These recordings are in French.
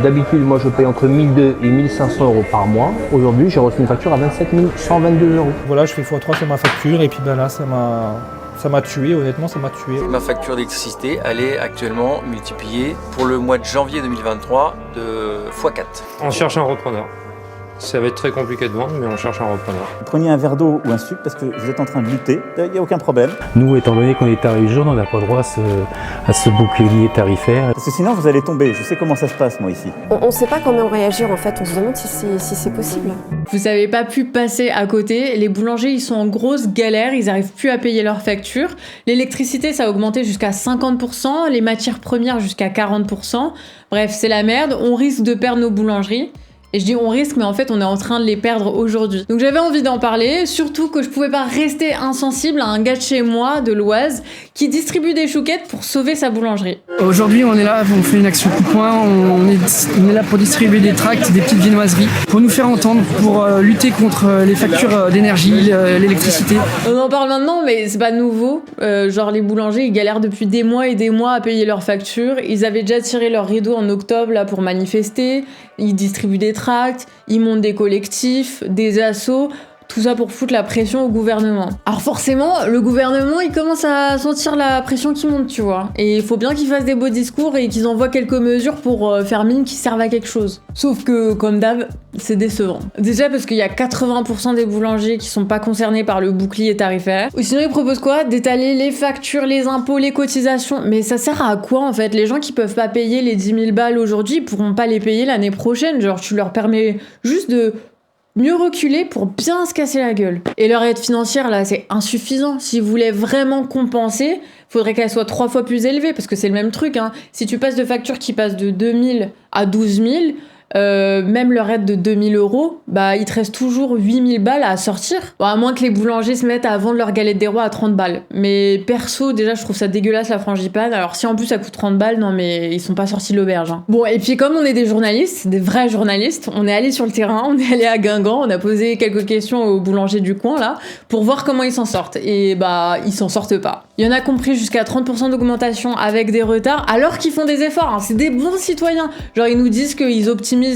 D'habitude, moi, je paye entre 1200 et 1500 euros par mois. Aujourd'hui, j'ai reçu une facture à 27 122 euros. Voilà, je fais x3 sur ma facture et puis ben là, ça m'a tué, honnêtement, ça m'a tué. Ma facture d'électricité, elle est actuellement multipliée pour le mois de janvier 2023 de x4. On cherche un repreneur. Ça va être très compliqué de vendre, mais on cherche un repreneur. Prenez un verre d'eau ou un sucre parce que vous êtes en train de lutter, il n'y a aucun problème. Nous, étant donné qu'on est tarif jaune, on n'a pas le droit à ce bouclier tarifaire. Parce que sinon vous allez tomber, je sais comment ça se passe moi ici. On ne sait pas comment réagir en fait, on se demande si c'est possible. Vous n'avez pas pu passer à côté, les boulangers ils sont en grosse galère, ils n'arrivent plus à payer leurs factures. L'électricité ça a augmenté jusqu'à 50%, les matières premières jusqu'à 40%. Bref, c'est la merde, on risque de perdre nos boulangeries. Et je dis on risque, mais en fait on est en train de les perdre aujourd'hui. Donc j'avais envie d'en parler, surtout que je pouvais pas rester insensible à un gars de chez moi, de l'Oise, qui distribue des chouquettes pour sauver sa boulangerie. Aujourd'hui on est là, on fait une action coup de poing, on est là pour distribuer des tracts, des petites viennoiseries, pour nous faire entendre, pour lutter contre les factures d'énergie, l'électricité. On en parle maintenant, mais c'est pas nouveau. Genre les boulangers, ils galèrent depuis des mois et des mois à payer leurs factures. Ils avaient déjà tiré leur rideau en octobre là pour manifester. Ils distribuent des tracts, ils montent des collectifs, des assos, tout ça pour foutre la pression au gouvernement. Alors forcément, le gouvernement, il commence à sentir la pression qui monte, tu vois. Et il faut bien qu'ils fassent des beaux discours et qu'ils envoient quelques mesures pour faire mine qu'ils servent à quelque chose. Sauf que, comme d'hab, c'est décevant. Déjà parce qu'il y a 80% des boulangers qui sont pas concernés par le bouclier tarifaire. Ou sinon, ils proposent quoi? D'étaler les factures, les impôts, les cotisations. Mais ça sert à quoi, en fait? Les gens qui peuvent pas payer les 10 000 balles aujourd'hui, ils pourront pas les payer l'année prochaine. Genre, tu leur permets juste de mieux reculer pour bien se casser la gueule. Et leur aide financière, là, c'est insuffisant. S'ils voulaient vraiment compenser, faudrait qu'elle soit 3 fois plus élevée, parce que c'est le même truc, hein. Si tu passes de factures qui passent de 2 000 à 12 000, même leur aide de 2 000 euros, bah, il te reste toujours 8 000 balles à sortir. Bon, à moins que les boulangers se mettent à vendre leur galette des rois à 30 balles. Mais perso, déjà, je trouve ça dégueulasse, la frangipane. Alors, si en plus ça coûte 30 balles, non, mais ils sont pas sortis de l'auberge, hein. Bon, et puis comme on est des journalistes, des vrais journalistes, on est allé sur le terrain, on est allé à Guingamp, on a posé quelques questions aux boulangers du coin, là, pour voir comment ils s'en sortent. Et bah, ils s'en sortent pas. Il y en a compris jusqu'à 30% d'augmentation avec des retards, alors qu'ils font des efforts, hein. C'est des bons citoyens. Genre, ils nous disent qu'ils optimisent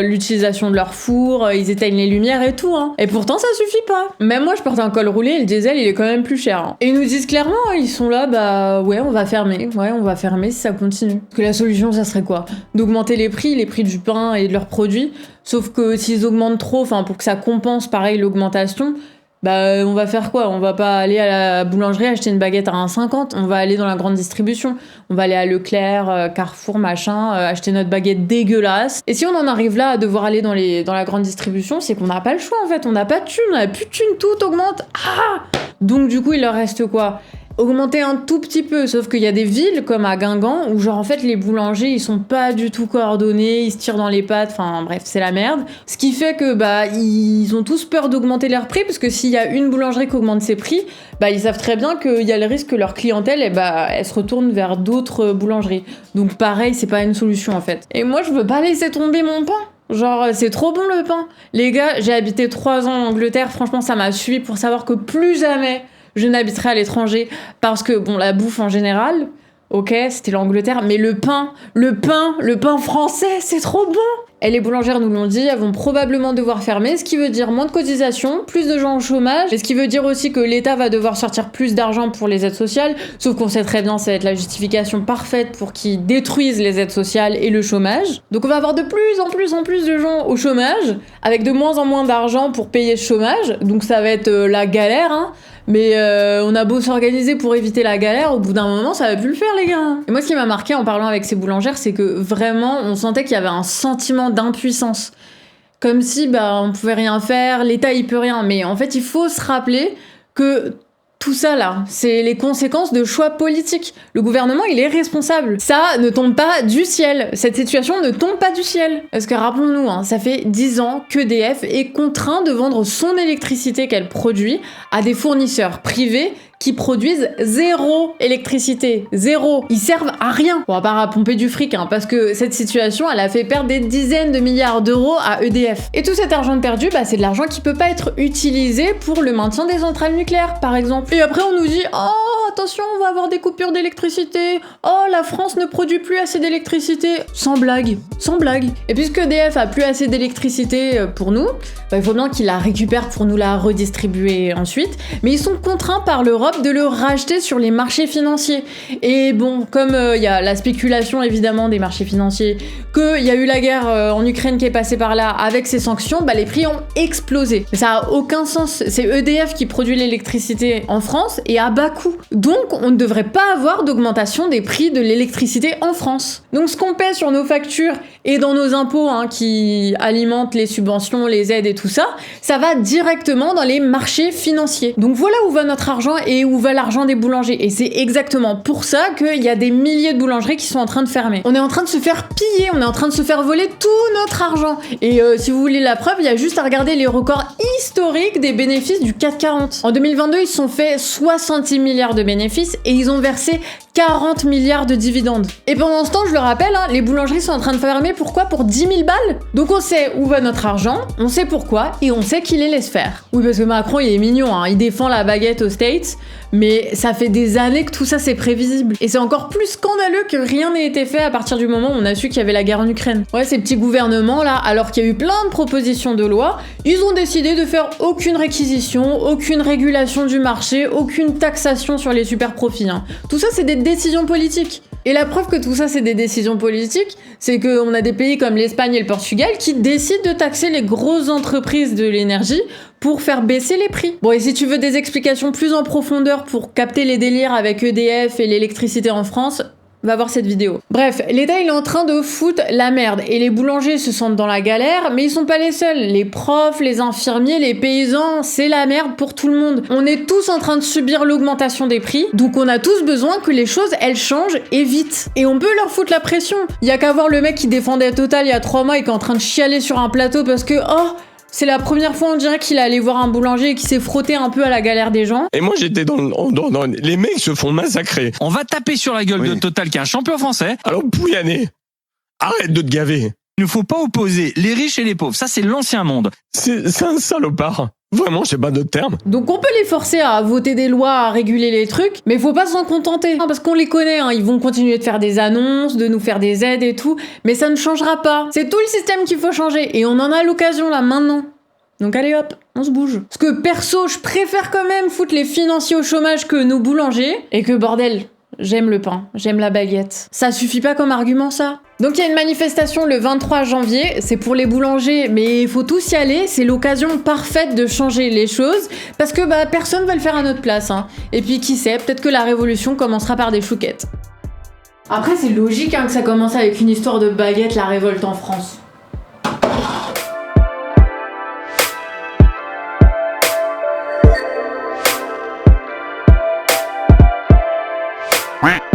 l'utilisation de leur four, ils éteignent les lumières et tout, hein. Et pourtant ça suffit pas. Même moi je porte un col roulé, le diesel il est quand même plus cher, hein. Et ils nous disent clairement, ils sont là, bah ouais on va fermer si ça continue. Parce que la solution ça serait quoi? D'augmenter les prix du pain et de leurs produits. Sauf que s'ils augmentent trop, enfin pour que ça compense pareil l'augmentation, bah on va faire quoi? On va pas aller à la boulangerie acheter une baguette à 1,50, on va aller dans la grande distribution, on va aller à Leclerc, Carrefour, machin, acheter notre baguette dégueulasse. Et si on en arrive là à devoir aller dans la grande distribution, c'est qu'on n'a pas le choix en fait, on n'a pas de thunes, on n'a plus de thunes, tout augmente. Ah! Donc du coup il leur reste quoi? Augmenter un tout petit peu, sauf qu'il y a des villes comme à Guingamp où genre en fait les boulangers ils sont pas du tout coordonnés, ils se tirent dans les pattes, enfin bref c'est la merde. Ce qui fait que bah ils ont tous peur d'augmenter leurs prix parce que s'il y a une boulangerie qui augmente ses prix, bah ils savent très bien qu'il y a le risque que leur clientèle elle se retourne vers d'autres boulangeries. Donc pareil c'est pas une solution en fait. Et moi je veux pas laisser tomber mon pain. Genre c'est trop bon le pain. Les gars j'ai habité 3 ans en Angleterre, franchement ça m'a suffi pour savoir que plus jamais je n'habiterai à l'étranger parce que, bon, la bouffe en général, ok, c'était l'Angleterre, mais le pain français, c'est trop bon! Et les boulangères nous l'ont dit, elles vont probablement devoir fermer, ce qui veut dire moins de cotisations, plus de gens au chômage, et ce qui veut dire aussi que l'État va devoir sortir plus d'argent pour les aides sociales, sauf qu'on sait très bien ça va être la justification parfaite pour qu'ils détruisent les aides sociales et le chômage. Donc on va avoir de plus en plus de gens au chômage, avec de moins en moins d'argent pour payer ce chômage, donc ça va être la galère, hein. Mais on a beau s'organiser pour éviter la galère, au bout d'un moment, ça va plus le faire, les gars. Et moi, ce qui m'a marqué en parlant avec ces boulangères, c'est que vraiment, on sentait qu'il y avait un sentiment d'impuissance. Comme si, bah, on pouvait rien faire, l'État, il peut rien. Mais en fait, il faut se rappeler que tout ça, là, c'est les conséquences de choix politiques. Le gouvernement, il est responsable. Ça ne tombe pas du ciel. Cette situation ne tombe pas du ciel. Parce que rappelons-nous, hein, ça fait 10 ans qu'EDF est contraint de vendre son électricité qu'elle produit à des fournisseurs privés qui produisent zéro électricité. Zéro. Ils servent à rien. Bon, à part à pomper du fric, hein, parce que cette situation, elle a fait perdre des dizaines de milliards d'euros à EDF. Et tout cet argent perdu, bah, c'est de l'argent qui peut pas être utilisé pour le maintien des centrales nucléaires, par exemple. Et après, on nous dit, oh, attention, on va avoir des coupures d'électricité. Oh, la France ne produit plus assez d'électricité. Sans blague. Sans blague. Et puisque EDF a plus assez d'électricité pour nous, bah, il faut bien qu'ils la récupèrent pour nous la redistribuer ensuite. Mais ils sont contraints par l'Europe de le racheter sur les marchés financiers. Et bon, comme il y a la spéculation évidemment des marchés financiers, qu'il y a eu la guerre en Ukraine qui est passée par là avec ces sanctions, bah, les prix ont explosé. Mais ça a aucun sens. C'est EDF qui produit l'électricité en France et à bas coût. Donc on ne devrait pas avoir d'augmentation des prix de l'électricité en France. Donc ce qu'on paie sur nos factures et dans nos impôts hein, qui alimentent les subventions, les aides et tout ça, ça va directement dans les marchés financiers. Donc voilà où va notre argent et où va l'argent des boulangers. Et c'est exactement pour ça qu'il y a des milliers de boulangeries qui sont en train de fermer. On est en train de se faire piller, on est en train de se faire voler tout notre argent. Et si vous voulez la preuve, il y a juste à regarder les records historiques des bénéfices du CAC 40. En 2022, ils se sont fait 66 milliards de bénéfices et ils ont versé 40 milliards de dividendes. Et pendant ce temps, je le rappelle, hein, les boulangeries sont en train de fermer. Pourquoi ? Pour 10 000 balles. Donc on sait où va notre argent, on sait pourquoi, et on sait qui les laisse faire. Oui, parce que Macron, il est mignon, hein, il défend la baguette aux States, mais ça fait des années que tout ça, c'est prévisible. Et c'est encore plus scandaleux que rien n'ait été fait à partir du moment où on a su qu'il y avait la guerre en Ukraine. Ouais, ces petits gouvernements, là, alors qu'il y a eu plein de propositions de loi, ils ont décidé de faire aucune réquisition, aucune régulation du marché, aucune taxation sur les super profits. Hein. Tout ça, c'est des décisions politiques. Et la preuve que tout ça, c'est des décisions politiques, c'est qu'on a des pays comme l'Espagne et le Portugal qui décident de taxer les grosses entreprises de l'énergie pour faire baisser les prix. Bon, et si tu veux des explications plus en profondeur pour capter les délires avec EDF et l'électricité en France, va voir cette vidéo. Bref, l'État il est en train de foutre la merde et les boulangers se sentent dans la galère, mais ils sont pas les seuls. Les profs, les infirmiers, les paysans, c'est la merde pour tout le monde. On est tous en train de subir l'augmentation des prix, donc on a tous besoin que les choses elles changent et vite. Et on peut leur foutre la pression. Il y a qu'à voir le mec qui défendait Total il y a 3 mois et qui est en train de chialer sur un plateau parce que c'est la première fois on dirait qu'il est allé voir un boulanger et qu'il s'est frotté un peu à la galère des gens. Et moi j'étais dans les mecs se font massacrer. On va taper sur la gueule de Total qui est un champion français. Alors Pouyanné, arrête de te gaver. Il ne faut pas opposer les riches et les pauvres. Ça c'est l'ancien monde. C'est un salopard. Vraiment, je sais pas d'autres termes. Donc on peut les forcer à voter des lois, à réguler les trucs, mais faut pas s'en contenter. Parce qu'on les connaît, hein, ils vont continuer de faire des annonces, de nous faire des aides et tout, mais ça ne changera pas. C'est tout le système qu'il faut changer, et on en a l'occasion là, maintenant. Donc allez hop, on se bouge. Parce que perso, je préfère quand même foutre les financiers au chômage que nos boulangers, et que bordel, j'aime le pain, j'aime la baguette. Ça suffit pas comme argument ça. Donc il y a une manifestation le 23 janvier, c'est pour les boulangers, mais il faut tous y aller, c'est l'occasion parfaite de changer les choses, parce que personne va le faire à notre place. Hein. Et puis qui sait, peut-être que la révolution commencera par des chouquettes. Après c'est logique hein, que ça commence avec une histoire de baguette, la révolte en France. Ouais.